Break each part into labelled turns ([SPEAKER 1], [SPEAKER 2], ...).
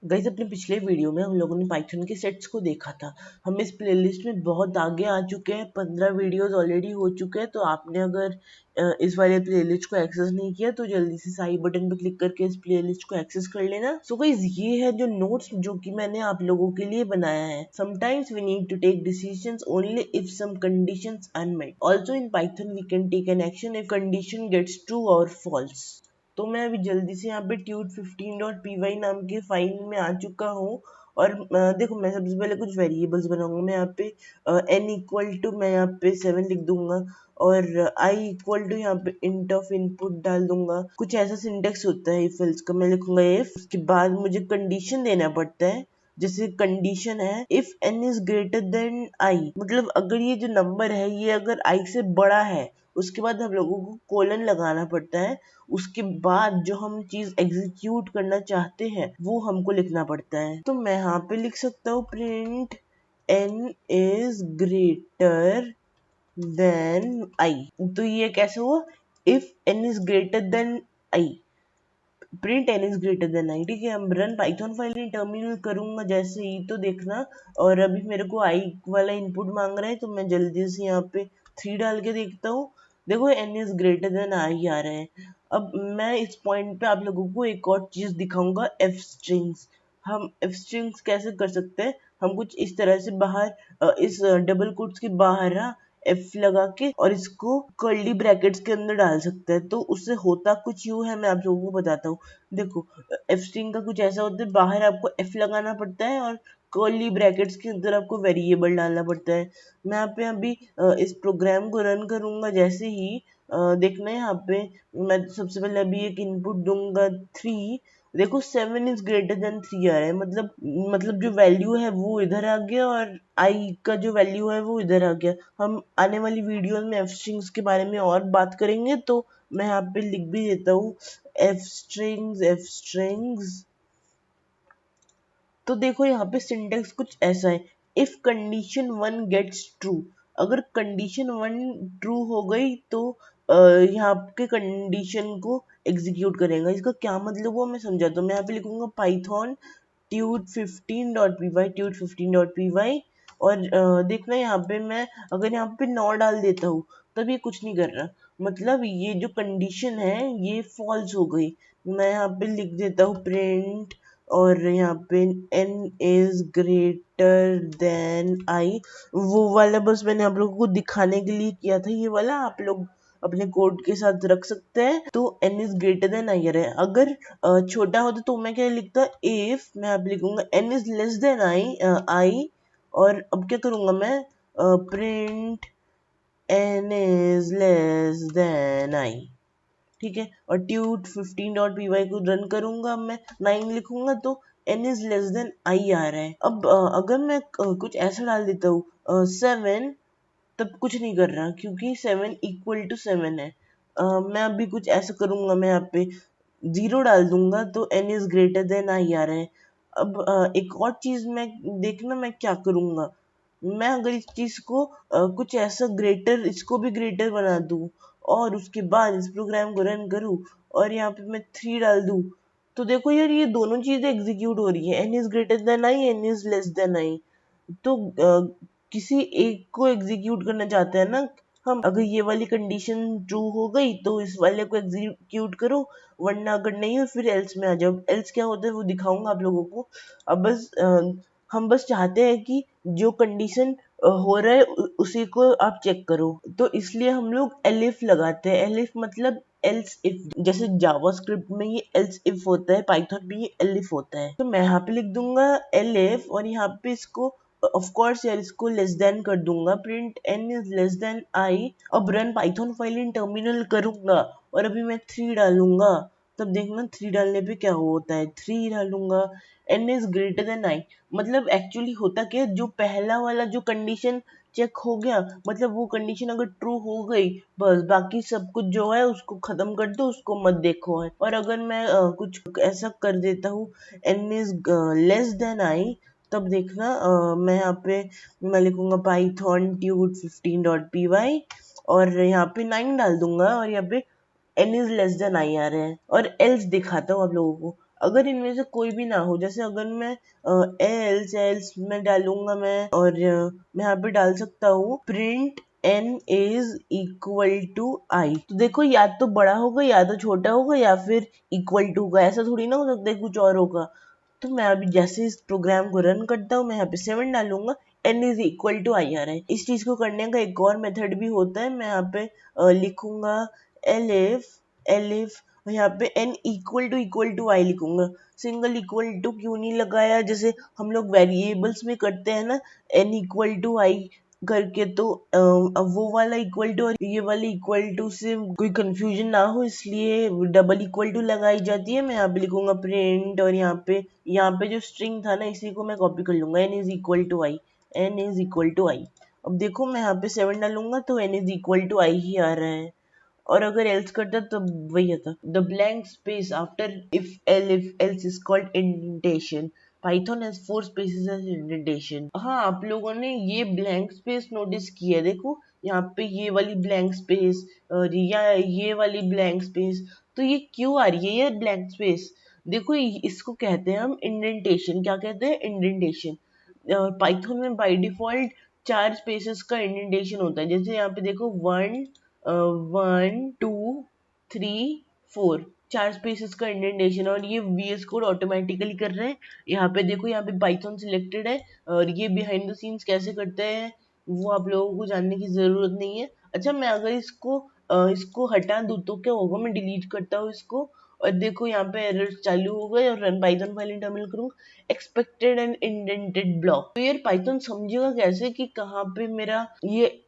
[SPEAKER 1] Guys अपने पिछले video में हम लोगों ने पाइथन के सेट्स को देखा था। हम इस प्लेलिस्ट में बहुत आगे आ चुके हैं, 15 वीडियोस ऑलरेडी हो चुके हैं। तो आपने अगर इस वाले प्लेलिस्ट को एक्सेस नहीं किया तो जल्दी से साई बटन पर क्लिक करके इस प्लेलिस्ट को एक्सेस कर लेना। सो गाइस ये है जो नोट्स जो कि मैंने आप लोगों के लिए बनाया है। Sometimes we need to take decisions only if some conditions are met. Also in Python we can take an action if condition gets true और फॉल्स। तो मैं अभी जल्दी से यहाँ पे tut15.py नाम के फाइल में आ चुका हूँ। और देखो मैं सबसे पहले कुछ वेरिएबल्स बनाऊंगा। मैं यहाँ पे n इक्वल टू मैं यहाँ पे 7 लिख दूंगा और i इक्वल टू यहाँ पे इंट ऑफ इनपुट डाल दूंगा। कुछ ऐसा सिंटेक्स होता है इफ एल्स का। मैं लिखूंगा इफ, उसके बाद मुझे कंडीशन देना पड़ता है। जैसे कंडीशन है if n is greater then i, मतलब अगर ये जो नंबर है ये अगर i से बड़ा है, उसके बाद हम लोगों को कोलन लगाना पड़ता है। उसके बाद जो हम चीज एग्जीक्यूट करना चाहते हैं वो हमको लिखना पड़ता है। तो मैं यहाँ पे लिख सकता हूँ print n is greater then i। तो ये कैसे हुआ? If n is greater then i, print n is greater then i। ठीक है, हम run Python file in terminal करूंगा जैसे ही, तो देखना। और अभी मेरे को i वाला इनपुट मांग रहा है तो मैं जल्दी से यहाँ पे 3 डाल के देखता हूँ। देखो n is greater then i आ रहा है। अब मैं इस पॉइंट पे आप लोगों को एक और चीज दिखाऊंगा, एफ स्ट्रिंग्स। हम एफ स्ट्रिंग्स कैसे कर सकते हैं? हम कुछ इस तरह से बाहर इस डबल कोट्स के बाहर एफ लगा के और इसको कर्ली ब्रैकेट्स के अंदर डाल सकते हैं। तो उससे होता कुछ यूं है, मैं आप लोगों को बताता हूँ। देखो एफ स्ट्रिंग का कुछ ऐसा होता है, बाहर आपको एफ लगाना पड़ता है और कर्ली ब्रैकेट्स के अंदर आपको वेरिएबल डालना पड़ता है। मैं यहाँ पे अभी इस प्रोग्राम को रन करूंगा जैसे ही, देखना है यहाँ पे मैं सबसे पहले अभी एक इनपुट दूंगा 3। देखो 7 इज ग्रेटर देन 3 आ रहा है, मतलब जो वैल्यू है वो इधर आ गया और i का जो वैल्यू है वो इधर आ गया। हम आने वाली वीडियोस में एफ स्ट्रिंग्स के बारे में और बात करेंगे, तो मैं यहाँ पे लिख भी देता हूँ एफ स्ट्रिंग्स। तो देखो यहाँ पे सिंटेक्स कुछ ऐसा है, इफ कंडीशन 1 गेट्स ट्रू। अगर कंडीशन 1 ट्रू हो गई तो यहाँ के कंडीशन को एग्जीक्यूट करेगा। इसका क्या मतलब हुआ मैं समझाता हूँ। मैं यहाँ पे लिखूंगा पाइथन tut15.py और देखना यहाँ पे मैं अगर यहाँ पे नॉ डाल देता हूँ तब ये कुछ नहीं कर रहा, मतलब ये जो कंडीशन है ये फॉल्स हो गई। मैं यहाँ पे लिख देता हूँ प्रिंट और यहाँ पे n is greater then i। वो वाला बस मैंने आप लोगों को दिखाने के लिए किया था, ये वाला आप लोग अपने कोड के साथ रख सकते हैं। तो n is greater then i है। अगर छोटा होता तो मैं क्या लिखता, इफ मैं आप लिखूंगा n is less then i। और अब क्या करूंगा मैं, print n is less then i। ठीक है, और tut15.py को रन करूंगा, मैं 9 लिखूंगा तो n is less then i आ रहा है। अब अगर मैं कुछ ऐसा डाल देता हूँ 7, तब कुछ नहीं कर रहा क्योंकि 7 इक्वल टू 7 है। मैं अभी कुछ ऐसा करूंगा, मैं यहाँ पे 0 डाल दूंगा तो n is greater then i आ रहा है। अब एक और चीज मैं देखना मैं क्या करूंगा, मैं अगर इस चीज को कुछ ऐसा ग्रेटर, इसको भी ग्रेटर बना दूं और उसके बाद इस प्रोग्राम को रन करूं और यहाँ पे मैं 3 डाल दूं, तो देखो यार ये दोनों चीजें एग्जीक्यूट हो रही है, n is greater then i, n is less then i। तो किसी एक को एग्जीक्यूट करना चाहते हैं ना हम। अगर ये वाली कंडीशन ट्रू हो गई तो इस वाले को एग्जीक्यूट करो, वरना अगर नहीं हो फिर एल्स में आ जाओ। एल्स क्या होता है वो दिखाऊंगा आप लोगों को। अब बस हम बस चाहते हैं कि जो कंडीशन हो रहा है उसी को आप चेक करो, तो इसलिए हम लोग एलिफ लगाते हैं। एलिफ मतलब एल्स इफ, जैसे जावास्क्रिप्ट में ये एल्स इफ होता है, पाइथन में ये एलिफ होता है। तो मैं यहाँ पे लिख दूंगा एलिफ और यहाँ पे इसको ऑफ कोर्स यार इसको लेस देन कर दूंगा, print n is less then i। अब run Python file in terminal करूंगा और अभी मैं 3 डालूंगा, तब देखना 3 डालने पे क्या होता है। 3 डालूंगा, n is greater then i, मतलब एक्चुअली होता क्या, जो पहला वाला जो कंडीशन चेक हो गया, मतलब वो कंडीशन अगर ट्रू हो गई बस बाकी सब कुछ जो है उसको खत्म कर दो, उसको मत देखो है। और अगर मैं कुछ ऐसा कर देता हूँ n is less then i, तब देखना मैं यहाँ पे मैं लिखूंगा पाइथन tut15.py और यहाँ पे 9 डाल दूंगा और यहाँ पे n is less then i आ रहा है। और एल्स दिखाता हूँ आप लोगों को, अगर इनमें से कोई भी ना हो, जैसे अगर मैं एल्स एल्स में डालूंगा मैं, और मैं यहाँ पे डाल सकता हूँ print n is equal to i. तो देखो या तो बड़ा होगा या तो छोटा होगा या फिर इक्वल टू होगा, ऐसा थोड़ी ना हो सकता है कुछ और होगा। तो मैं अभी जैसे इस प्रोग्राम को रन करता हूँ, मैं यहाँ पे 7 डालूंगा, n इज इक्वल टू आई आ रहा है। इस चीज को करने का एक और मेथड भी होता है, मैं यहाँ पे लिखूंगा एलिफ एलिफ, यहाँ पे n इक्वल टू आई लिखूंगा। सिंगल इक्वल टू क्यों नहीं लगाया, जैसे हम लोग वेरिएबल्स में करते हैं ना, n इक्वल टू आई करके, तो अब वो वाला इक्वल टू और ये वाले इक्वल टू से कोई कंफ्यूजन ना हो, इसलिए डबल इक्वल टू लगाई जाती है। मैं यहाँ पे लिखूंगा प्रिंट, और यहाँ पे जो स्ट्रिंग था ना, इसी को मैं कॉपी कर लूंगा, n is equal to i, n is equal to i. अब देखो मैं यहाँ पे 7 डालूंगा तो n is equal to i ही आ रहा है। और अगर एल्स करता तो वही आता, the blank space after if else is called indentation. Python has 4 spaces as indentation. हाँ, आप लोगों ने ये ब्लैंक स्पेस नोटिस किया है, देखो यहाँ पे ये वाली ब्लैंक स्पेस और ये वाली ब्लैंक स्पेस, तो ये क्यों आ रही है ये ब्लैंक स्पेस? देखो इसको कहते हैं हम इंडेंटेशन। क्या कहते हैं? इंडेंटेशन। पाइथन में बाय डिफॉल्ट 4 स्पेसेस का इंडेंटेशन होता है, जैसे यहाँ पे देखो 1 2 3 4, 4 स्पेसेस का इंडेंटेशन, और ये VS कोड ऑटोमेटिकली कर रहे हैं। यहाँ पे देखो, यहाँ पे पाइथन सिलेक्टेड है, और ये बिहाइंड द सीन्स कैसे करते हैं वो आप लोगों को जानने की जरूरत नहीं है। अच्छा, मैं अगर इसको हटा दूँ तो क्या होगा? मैं डिलीट करता हूँ इसको, और देखो यहाँ पे एरर चालू हो गए, और run Python file in terminal करूँ एक्सपेक्टेड एंड इंडेंटेड ब्लॉक। तो यार पाइथन समझेगा कैसे कि कहाँ पे मेरा ये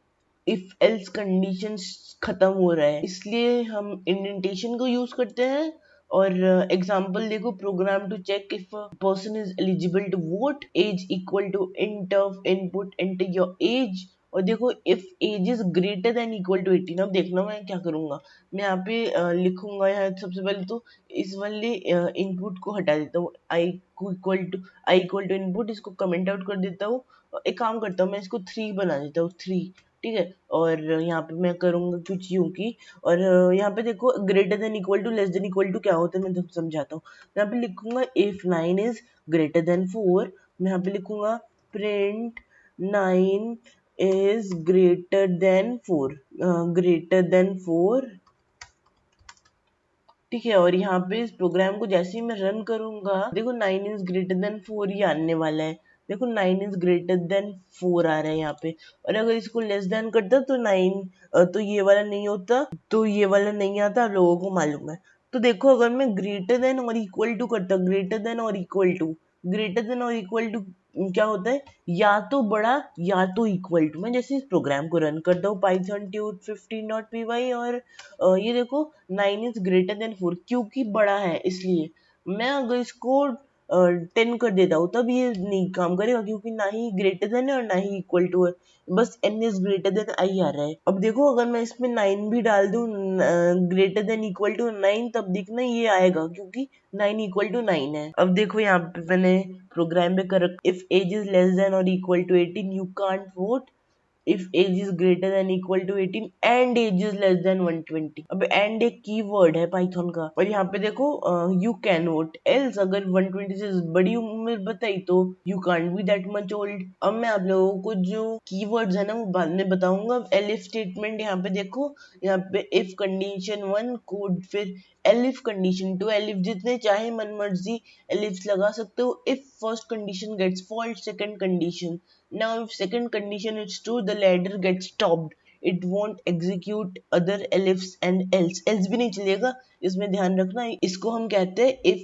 [SPEAKER 1] इफ एल्स कंडीशन खत्म हो रहा है? इसलिए हम इंडेंटेशन को यूज करते हैं। और एग्जांपल देखो, program to check if a person is eligible to vote, age equal to int of input enter your age. और देखो if age is greater than equal to 18। अब देखना मैं क्या करूंगा, मैं यहाँ पे लिखूंगा, यहाँ सबसे पहले तो इस वाले इनपुट को हटा देता हूँ, आई इक्वल टू इनपुट, इसको कमेंट आउट कर देता हूँ। एक काम करता हूँ, मैं इसको 3 बना देता हूँ, 3। ठीक है, और यहाँ पे मैं करूंगा कुछ यूं की, और यहाँ पे देखो greater than equal to less than equal to क्या होता है मैं तो समझाता हूँ। यहाँ पे लिखूंगा इफ 9 इज ग्रेटर देन 4, मैं यहाँ पे लिखूंगा प्रिंट 9 इज ग्रेटर देन 4। ठीक है, और यहाँ पे इस प्रोग्राम को जैसे ही मैं रन करूंगा, देखो 9 इज ग्रेटर देन 4 ही आने वाला है। देखो 9 इज ग्रेटर देन 4 आ रहा है यहाँ पे, और अगर इसको लेस देन करता तो 9, तो ये वाला नहीं होता, तो ये वाला नहीं आता, आप लोगों को मालूम है। तो देखो अगर मैं ग्रेटर देन और इक्वल टू करता, ग्रेटर देन और इक्वल टू क्या होता है? या तो बड़ा या तो इक्वल टू। मैं जैसे इस प्रोग्राम को रन करता हूँ पाइथन ट्यूट 15.py, और ये देखो 9 इज ग्रेटर देन 4, क्योंकि बड़ा है इसलिए। मैं अगर इसको 10 कर देता हूँ तब ये नहीं काम करेगा, क्योंकि ना ही ग्रेटर देन है और ना ही इक्वल टू है, बस n is greater than i आ रहा है। अब देखो अगर मैं इसमें 9 भी डाल दूं, ग्रेटर देन इक्वल टू 9, तब देखना ये आएगा, क्योंकि 9 इक्वल टू 9 है। अब देखो यहाँ पे मैंने प्रोग्राम में कर, if age is less than और equal to 18 you can't vote, if age is greater than equal to 18 and age is less than 120। अब and एक कीवर्ड है पाइथन का, और यहाँ पे देखो you can vote else, अगर 120 से बड़ी उम्र बताई तो you can't be that much old। अब मैं आप लोगों को जो कीवर्ड्स है ना वो बाद में बताऊंगा। एलिफ स्टेटमेंट यहाँ पे देखो, यहाँ पे if कंडीशन 1 कोड, फिर एलिफ कंडीशन 2, एलिफ जितने चाहे मन मर्जी एलिफ्स लगा सकते हो। If first condition gets false, second condition. Now, if second condition is true, the ladder gets stopped. It won't execute other elifs and else। else भी नहीं चलेगा, इसमें ध्यान रखना। इसको हम कहते हैं if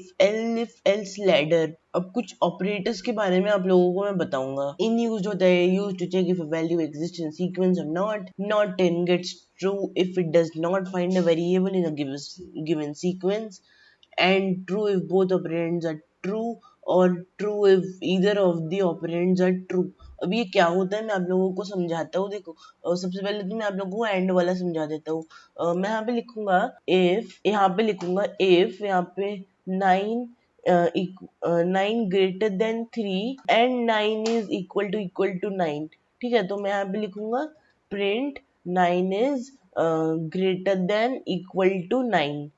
[SPEAKER 1] else ladder। अब कुछ ऑपरेटर्स के बारे में आप लोगों को मैं बताऊंगा। इन यूज होता है, use to check if a value exists in sequence or not। not in gets true if it does not find a variable in a given sequence, and true if both operands are true, और true if either of the operands are true। अब ये क्या होता है मैं आप लोगों को समझाता हूँ। देखो सबसे पहले तो मैं आप लोगों को एंड वाला समझा देता हूँ। मैं यहाँ पे लिखूंगा if यहाँ पे 9 greater than 3 and 9 is equal to 9। ठीक है, तो मैं यहाँ पे लिखूंगा print 9 is greater than equal to 9,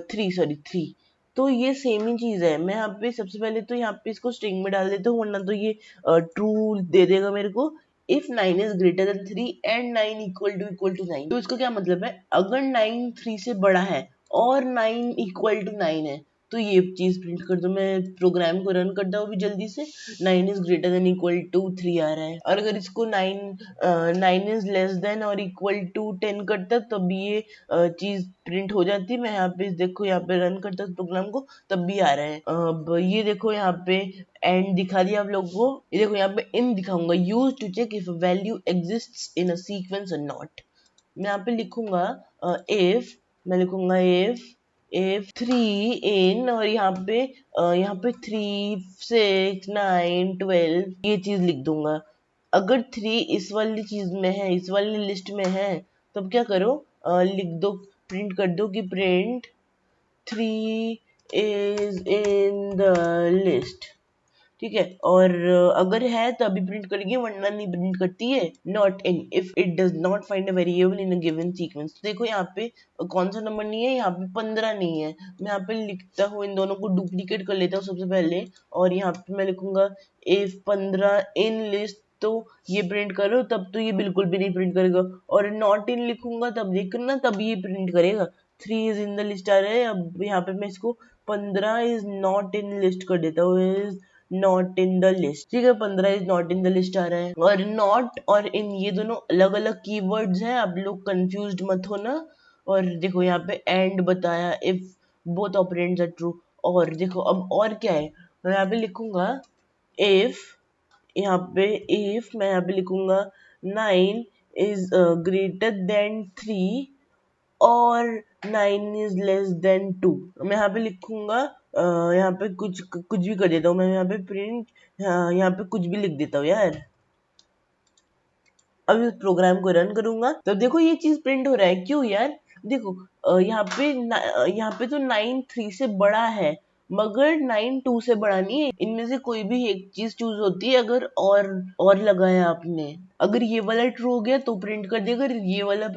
[SPEAKER 1] 3 sorry 3। तो ये सेम ही चीज है। मैं यहाँ पे सबसे पहले तो यहाँ पे इसको स्ट्रिंग में डाल देता हूँ, वरना तो ये ट्रू दे देगा मेरे को। If 9 is greater than 3 and 9 equal to 9, तो इसका क्या मतलब है, अगर 9 3 से बड़ा है और 9 इक्वल टू 9 है तो ये चीज प्रिंट कर दो। मैं प्रोग्राम को रन करता हूँ अभी जल्दी से। 9 is greater than equal to 3 आ रहा है, और अगर इसको 9 इज लेस देन और इक्वल टू 10 करता तब ये चीज प्रिंट हो जाती। मैं यहाँ पे देखो, यहाँ पे रन करता प्रोग्राम को तब भी आ रहा है। अब ये देखो यहाँ पे एंड दिखा दिया आप लोगों को। ये देखो यहाँ पे इन दिखाऊंगा, use to check if value exists in a sequence और नॉट। मैं यहाँ पे लिखूंगा इफ, मैं लिखूंगा इफ 3 इन, और यहाँ पे 3 6 9 12 ये चीज लिख दूंगा। अगर 3 इस वाली चीज में है, इस वाली लिस्ट में है, तब क्या करो, लिख दो, प्रिंट कर दो कि print 3 is in the list. ठीक है, और अगर है तभी प्रिंट करेगी, वरना नहीं प्रिंट करती है। Not in if it does not find a variable in a given sequence. देखो यहाँ पे कौन सा नंबर नहीं है, यहाँ पे 15 नहीं है। मैं यहाँ पे लिखता हूँ, इन दोनों को डुप्लीकेट कर लेता हूँ सबसे पहले, और यहाँ पे मैं लिखूंगा इफ 15 इन लिस्ट, तो ये प्रिंट करो, तब तो ये बिल्कुल भी नहीं प्रिंट करेगा। और नॉट इन लिखूंगा तब देखना, तब ये प्रिंट करेगा। 3 इज इन द लिस्ट आ रहा है। अब यहाँ पे मैं इसको 15 इज नॉट इन लिस्ट कर देता हूँ, is not in the list. ठीक है, 15 is not in the list आ रहा है। और नॉट और इन ये दोनों अलग अलग कीवर्ड्स हैं, आप लोग कंफ्यूज्ड मत होना। और देखो यहाँ पे एंड बताया, if both operands are true. और देखो अब और क्या है, मैं यहाँ पे लिखूंगा इफ, मैं यहाँ पे लिखूंगा 9 इज ग्रेटर देन 3 और 9 इज लेस देन 2। मैं यहाँ पे लिखूंगा, यहाँ पे कुछ भी कर देता हूँ मैं, यहाँ पे प्रिंट, यहाँ पे कुछ भी लिख देता हूँ यार। अब इस प्रोग्राम को रन करूंगा तो देखो ये चीज प्रिंट हो रहा है। क्यों यार, देखो यहाँ पे तो 9 3 से बड़ा है, मगर 9 2 से बड़ा नहीं है। इनमें से कोई भी एक चीज चूज होती है, अगर और लगाया आपने। अगर ये वाला ट्रू हो गया तो प्रिंट कर देगा, अगर ये वाला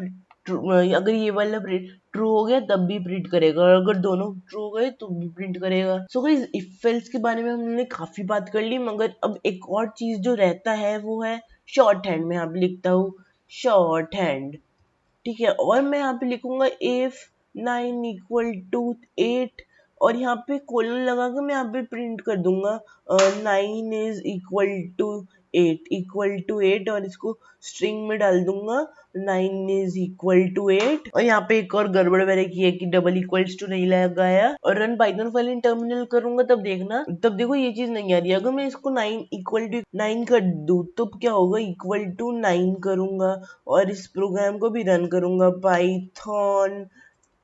[SPEAKER 1] ट्रू हो गया तब भी प्रिंट करेगा, और अगर दोनों ट्रू हो गए तो भी प्रिंट करेगा। सो गाइस, इफ एल्स के बारे में हमने काफी बात कर ली, मगर अब एक और चीज जो रहता है वो है शॉर्ट हैंड। में यहाँ पे लिखता हूँ शॉर्ट हैंड। ठीक है, और मैं यहाँ पे लिखूंगा इफ 9 इक्वल टू 8, और यहाँ पे कोलन लगा के मैं यहाँ पे प्रिंट कर दूंगा 9 इज इक्वल टू 8, और इसको स्ट्रिंग में डाल दूंगा 9 इज इक्वल टू 8। और यहाँ पे एक और गड़बड़ मैंने की है कि डबल इक्वल्स टू नहीं लगाया। और run Python file in terminal करूंगा तब देखना, तब देखो ये चीज नहीं आ रही। अगर मैं इसको 9 इक्वल टू 9 कर दूं तो क्या होगा, इक्वल टू 9 करूंगा और इस प्रोग्राम को भी रन करूंगा, पाइथन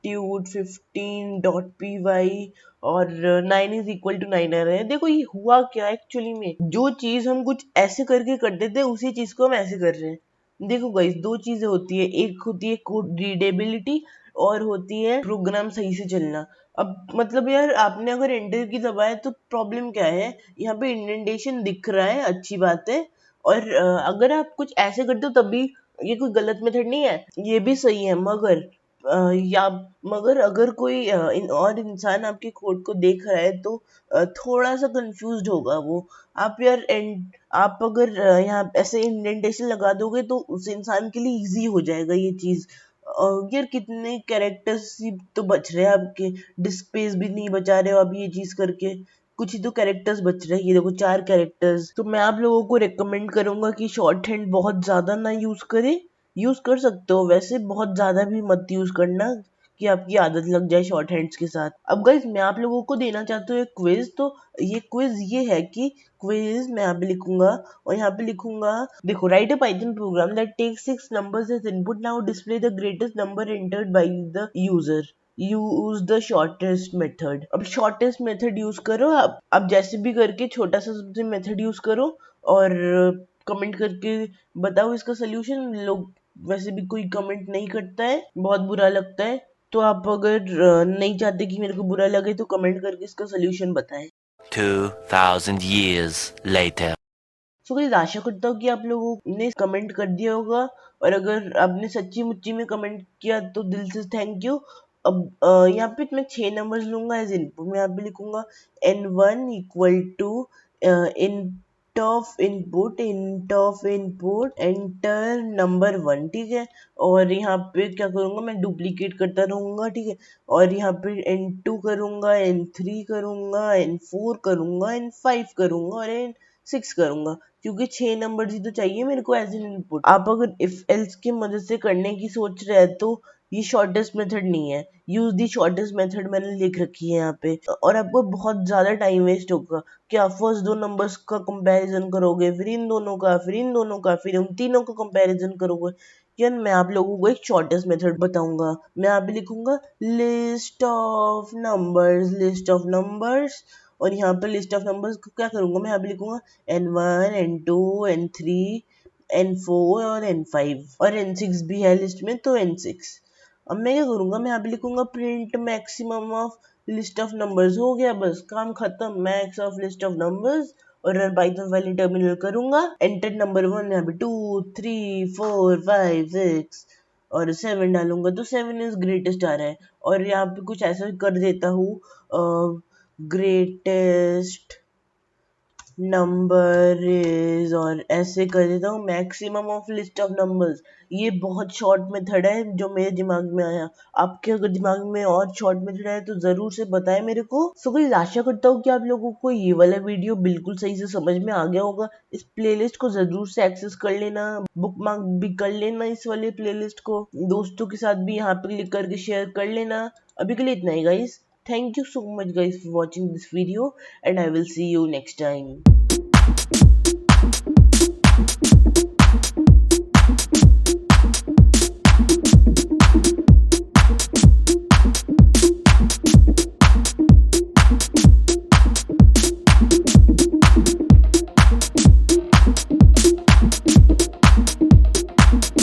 [SPEAKER 1] tude15.py, और 9 इज इक्वल टू 9 आ रहा है। देखो ये हुआ क्या एक्चुअली में, जो चीज हम कुछ ऐसे करके करते थे उसी चीज को हम ऐसे कर रहे हैं। देखो गाइस, दो चीजें होती है, एक होती है कोड रीडेबिलिटी और होती है प्रोग्राम सही से चलना। अब मतलब यार, आपने अगर एंटर की दबाया तो प्रॉब्लम क्या है, यहाँ पे इंडेंटेशन दिख रहा है, अच्छी बात है। और अगर आप कुछ ऐसे करते हो तभी ये कोई गलत मेथड नहीं है, ये भी सही है। मगर अगर कोई और इंसान आपके कोड को देख रहा है तो थोड़ा सा कंफ्यूज्ड होगा वो। आप अगर यहाँ ऐसे इंडेंटेशन लगा दोगे तो उस इंसान के लिए इजी हो जाएगा ये चीज। यार कितने कैरेक्टर्स तो बच रहे हैं आपके, डिस्क स्पेस भी नहीं बचा रहे हो आप ये चीज करके। कुछ ही तो कैरेक्टर्स बच रहे हैं, ये देखो 4 कैरेक्टर्स। तो मैं आप लोगों को रेकमेंड करूंगा कि शॉर्ट हैंड बहुत ज्यादा ना यूज करें। यूज कर सकते हो वैसे, बहुत ज्यादा भी मत यूज करना कि आपकी आदत लग जाए शॉर्ट हैंड्स के साथ। अब गाइस, मैं आप लोगों को देना चाहता हूँ एक क्विज। तो ये क्विज ये है कि क्विज मैं यहाँ पे लिखूंगा, और यहाँ पे लिखूंगा, देखो, write a Python program that takes 6 numbers as input, now display the greatest number entered by the user, use the shortest method. अब शॉर्टेस्ट मेथड यूज करो, आप जैसे भी करके छोटा सा सबसे मेथड यूज करो, और कमेंट करके बताओ इसका सोल्यूशन। लोग वैसे भी कोई कमेंट नहीं करता है, बहुत बुरा लगता है। तो आप अगर नहीं चाहते कि मेरे को बुरा लगे तो कमेंट करके इसका सोल्यूशन बताएं।
[SPEAKER 2] 2000 years later.
[SPEAKER 1] सो गाइस, आशा करता हूँ कि आप लोगों ने कमेंट कर दिया होगा, और अगर आपने सच्ची मुच्ची में कमेंट किया तो दिल से थैंक यू। अब यहाँ पे मैं 6 नंबर्स लूंगा एज इनपुट। मैं यहाँ पे लिखूंगा n1 equal to int of input enter number 1, ठीक है। और यहाँ पे क्या करूंगा, मैं डुप्लीकेट करता रहूंगा, ठीक है। और यहाँ पे n2 करूंगा, n3 करूंगा, n4 करूंगा, n5 करूंगा और n6 करूंगा, क्योंकि 6 नंबर ही तो चाहिए मेरे को एज एन इनपुट। आप अगर इफ एल्स की मदद से करने की सोच रहे हैं तो ये शॉर्टेस्ट मेथड नहीं है। यूज दी शॉर्टेस्ट मेथड मैंने लिख रखी है यहाँ पे, और आपको बहुत ज्यादा टाइम वेस्ट होगा कि आप फर्स्ट 2 नंबर्स का कंपैरिजन करोगे, फिर इन दोनों का, फिर इन दोनों का, फिर उन तीनों का कंपैरिजन करोगे। यार मैं आप लोगों को एक शॉर्टेस्ट मेथड बताऊंगा। मैं यहाँ पे लिखूंगा लिस्ट ऑफ नंबर्स, और यहाँ पे लिस्ट ऑफ नंबर्स को क्या करूंगा, मैं यहाँ पे लिखूंगा n1 n2 n3 n4 और n5, और n6 भी है लिस्ट में तो n6। अब मैं क्या करूंगा, मैं यहाँ पे लिखूंगा print maximum of list of numbers. हो गया, बस काम खत्म, max of list of numbers. और रन पाइथन फाइल टर्मिनल करूंगा, एंटर नंबर 1 यहाँ पे 2 3 4 5 6 और 7 डालूंगा तो 7 इज ग्रेटेस्ट आ रहा है। और यहाँ पे कुछ ऐसा कर देता हूँ, ग्रेटेस्ट नंबर इज, और ऐसे कर देता हूँ maximum of list of numbers. ये बहुत शॉर्ट मेथड है जो मेरे दिमाग में आया। आपके अगर दिमाग में और शॉर्ट मेथड है तो जरूर से बताएं मेरे को। सो गाइस, आशा करता हूँ कि आप लोगों को ये वाला वीडियो बिल्कुल सही से समझ में आ गया होगा। इस प्लेलिस्ट को जरूर से एक्सेस कर लेना, बुकमार्क भी कर लेना इस वाले प्लेलिस्ट को, दोस्तों के साथ भी यहाँ पे क्लिक करके शेयर कर लेना। अभी के लिए इतना ही guys. Thank you so much guys for watching this video, and I will see you next time.